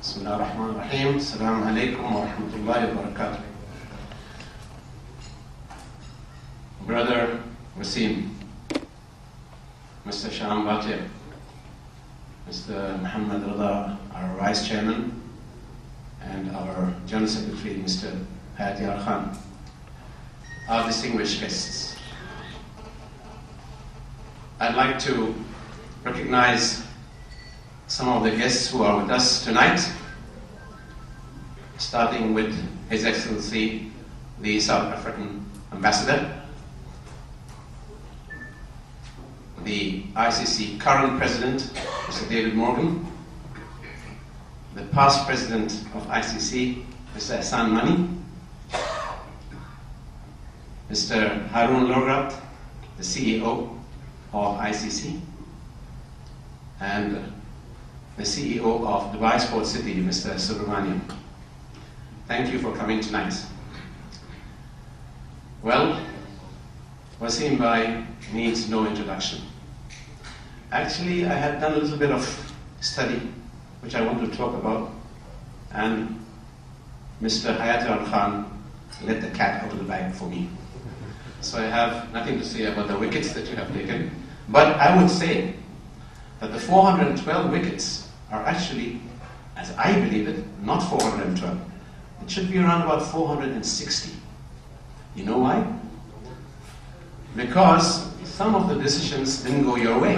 Bismillah ar-Rahman ar-Rahim. Assalamu alaikum wa rahmatullahi wa barakatuh. Brother Wasim, Mr. Shyam Bhatia, Mr. Muhammad Rada, our Vice Chairman, and our General Secretary, Mr. Hayati Khan, our distinguished guests. I'd like to recognize some of the guests who are with us tonight, starting with His Excellency, the South African Ambassador, the ICC current President, Mr. David Morgan, the past President of ICC, Mr. Hassan Mani, Mr. Harun Lograt, the CEO of ICC, and the CEO of Dubai Sports City, Mr. Subramaniam. Thank you for coming tonight. Well, Wasim Bhai needs no introduction. Actually, I had done a little bit of study, which I want to talk about, and Mr. Hayati Khan let the cat out of the bag for me. So I have nothing to say about the wickets that you have taken, but I would say that the 412 wickets are actually, as I believe it, not 412. It should be around about 460. You know why? Because some of the decisions didn't go your way.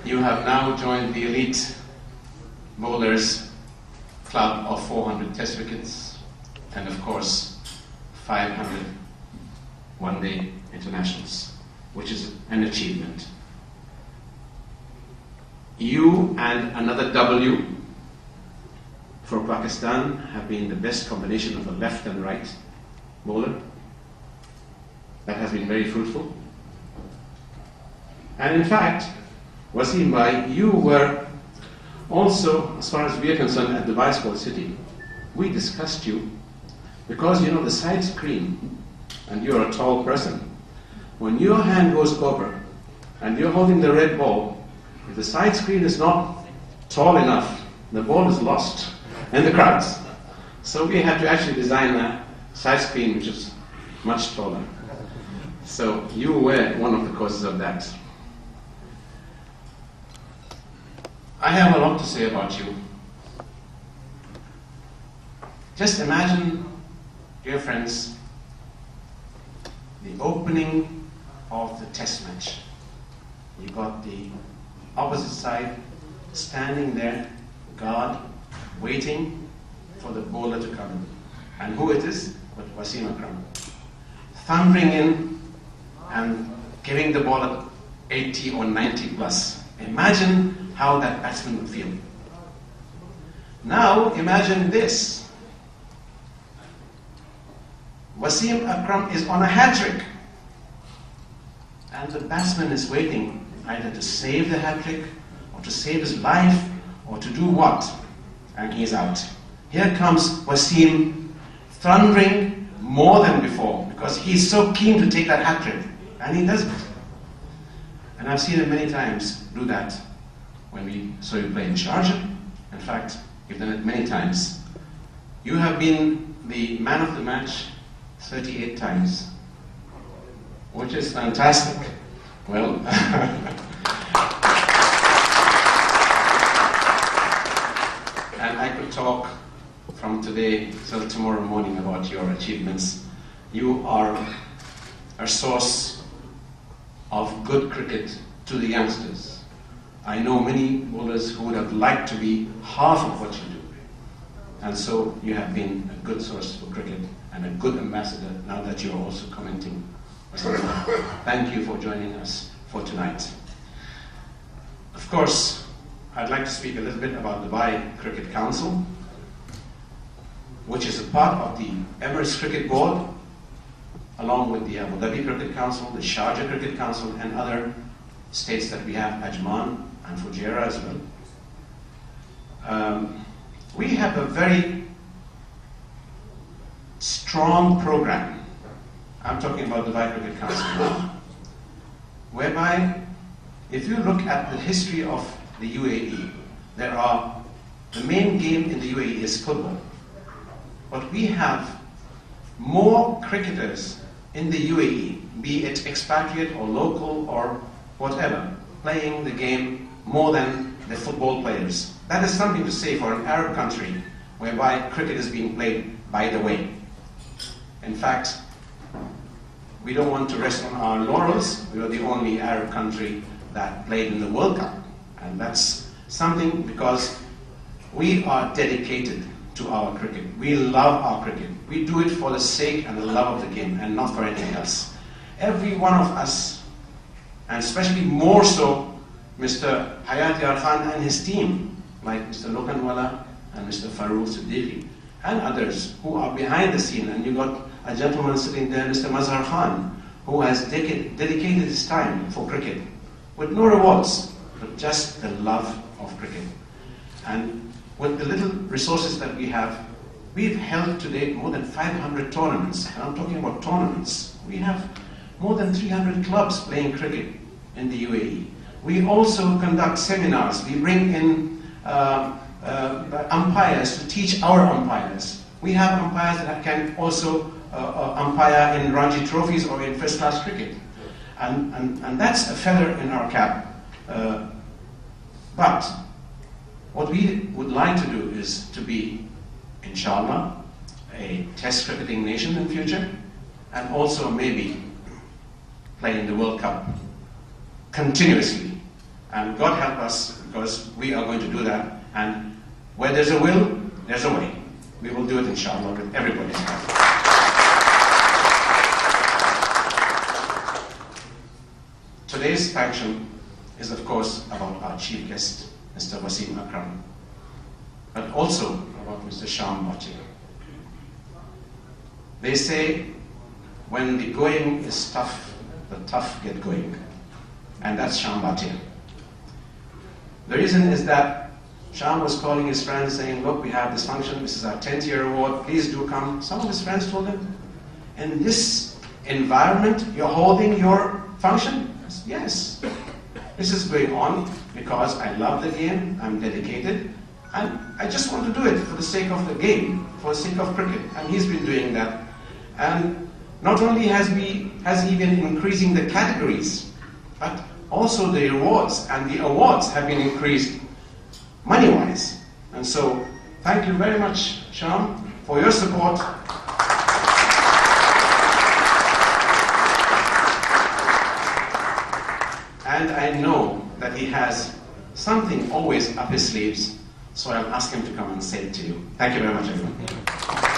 You have now joined the elite bowlers club of 400 test wickets and, of course, 500 one-day internationals, which is an achievement. You and another W for Pakistan have been the best combination of a left and right bowler. That has been very fruitful. And in fact, Wasim Bhai, you were also, as far as we are concerned, at Dubai Sports City. We discussed you because, you know, the side screen, and you're a tall person, when your hand goes over and you're holding the red ball, if the side screen is not tall enough, the ball is lost in the crowds. So we had to actually design a side screen which is much taller. So you were one of the causes of that. I have a lot to say about you. Just imagine, dear friends, the opening of the test match. You got the opposite side standing there, guard, waiting for the bowler to come in. And who it is? But Wasim Akram. Thundering in and giving the ball at 80 or 90 plus. Imagine how that batsman would feel. Now imagine this. Wasim Akram is on a hat-trick. And the batsman is waiting either to save the hat-trick, or to save his life, or to do what? And he's out. Here comes Wasim, thundering more than before, because he's so keen to take that hat-trick. And he does it. And I've seen him many times do that when we saw you play in Sharjah. In fact, you've done it many times. You have been the man of the match 38 times, which is fantastic. Well, and I could talk from today till tomorrow morning about your achievements. You are a source of good cricket to the youngsters. I know many bowlers who would have liked to be half of what you do. And so you have been a good source for cricket and a good ambassador now that you're also commenting. Thank you for joining us for tonight. Of course, I'd like to speak a little bit about Dubai Cricket Council, which is a part of the Emirates Cricket Board, along with the Abu Dhabi Cricket Council, the Sharjah Cricket Council, and other states that we have, Ajman and Fujairah as well. We have a very strong program. I'm talking about the Dubai Cricket Council now, whereby if you look at the history of the UAE, the main game in the UAE is football. But we have more cricketers in the UAE, be it expatriate or local or whatever, playing the game more than the football players. That is something to say for an Arab country whereby cricket is being played by the way. In fact, we don't want to rest on our laurels. We are the only Arab country that played in the World Cup. And that's something because we are dedicated to our cricket. We love our cricket. We do it for the sake and the love of the game and not for anything else. Every one of us, and especially more so Mr. Hayat Yar Khan and his team, like Mr. Lokanwala and Mr. Farouk Siddiqui and others who are behind the scene. And you got a gentleman sitting there, Mr. Mazhar Khan, who has dedicated his time for cricket with no rewards, but just the love of cricket. And with the little resources that we have, we've held to date more than 500 tournaments. And I'm talking about tournaments. We have more than 300 clubs playing cricket in the UAE. We also conduct seminars. We bring in umpires to teach our umpires. We have umpires that can also umpire in Ranji trophies or in first-class cricket. And that's a feather in our cap. But what we would like to do is to be, inshallah, a test cricketing nation in the future, and also maybe play in the World Cup continuously. And God help us, because we are going to do that. And where there's a will, there's a way. We will do it, inshallah, with everybody's help. Today's function is, of course, about our chief guest, Mr. Wasim Akram, but also about Mr. Shyam Bhatia. They say, when the going is tough, the tough get going. And that's Shyam Bhatia. The reason is that Shyam was calling his friends saying, look, we have this function, this is our 10th year award, please do come. Some of his friends told him, in this environment, you're holding your function? Yes. This is going on because I love the game, I'm dedicated, and I just want to do it for the sake of the game, for the sake of cricket. And he's been doing that. And not only has he been increasing the categories, but also the rewards and the awards have been increased money-wise. And so, thank you very much, Shyam, for your support. And I know that he has something always up his sleeves, so I'll ask him to come and say it to you. Thank you very much, everyone.